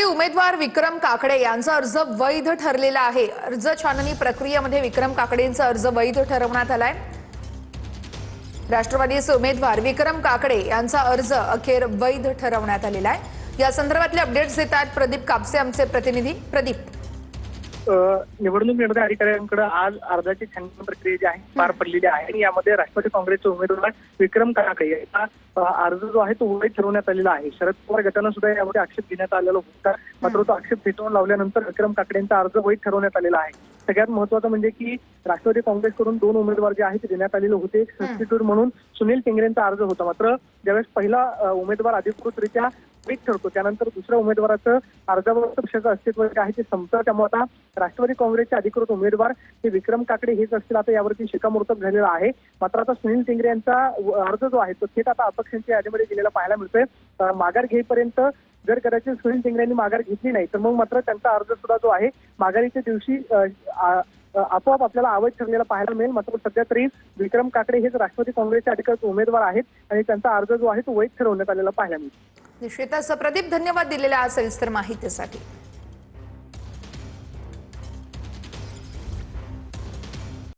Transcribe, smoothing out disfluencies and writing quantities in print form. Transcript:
राष्ट्रवादी उमेदवार विक्रम काकडे यांचा अर्ज वैध ठरलेला आहे। अर्ज छाननी प्रक्रियेमध्ये विक्रम काकडेंचा अर्ज वैध ठरवण्यात आलाय। राष्ट्रवादीचे उमेदवार विक्रम काकडे यांचा अर्ज अखेर वैध ठरवण्यात आलेला आहे। या संदर्भातले अपडेट्स देतात प्रदीप कापसे आमचे प्रतिनिधी। प्रदीप, निवडणूक निर्णय अधिकाऱ्यांकडे आज अर्जाची छाननी प्रक्रिया जी आहे पार पडलेली आहे आणि यामध्ये राष्ट्रवादी काँग्रेसचे उमेदवार विक्रम काकडे यांचा अर्ज जो आहे तो वैध ठरवण्यात आलेला आहे। शरद पवार गटानं सुद्धा यामध्ये आक्षेप घेण्यात आलेला होता, मात्र तो आक्षेप फेटाळून लावल्यानंतर विक्रम काकडे यांचा अर्ज वैध ठरवण्यात आलेला आहे। सगळ्यात महत्त्वाचं म्हणजे की राष्ट्रवादी काँग्रेसकडून 2 उमेदवार जे आहेत ते देण्यात आलेले होते। एक सबस्टिट्यूट म्हणून सुनील टिंगरेंचा अर्ज होता, मात्र ज्यावेळेस पहिला उमेदवार अधिकृतरित्या वैध ठरतो त्यानंतर दुसऱ्या उमेदवाराचं अर्जावर पक्षाचं अस्तित्व आहे ते संपतं। त्यामुळे आता राष्ट्रवादी काँग्रेसचे अधिकृत उमेदवार हे विक्रम काकडे हेच असतील, आता यावरती शिक्कामोर्तब झालेला आहे। मात्र आता सुनील टिंगरे यांचा अर्ज जो आहे तो थेट आता अपक्षांच्या यादीमध्ये गेलेला पाहायला मिळतोय। माघार घेईपर्यंत जर कदाचित सुनील टिंगरे यांनी माघार घेतली नाही तर मग मात्र त्यांचा अर्ज सुद्धा जो आहे माघारीच्या दिवशी आपोआप आपल्याला अवैध ठरलेला पाहायला मिळेल। मात्र सध्या तरी विक्रम काकडे हेच राष्ट्रवादी काँग्रेसचे अधिकृत उमेदवार आहेत आणि त्यांचा अर्ज जो आहे तो वैध ठरवण्यात आलेला पाहायला मिळतो। निश्चितच प्रदीप, धन्यवाद दिलेल्या सविस्तर माहितीसाठी।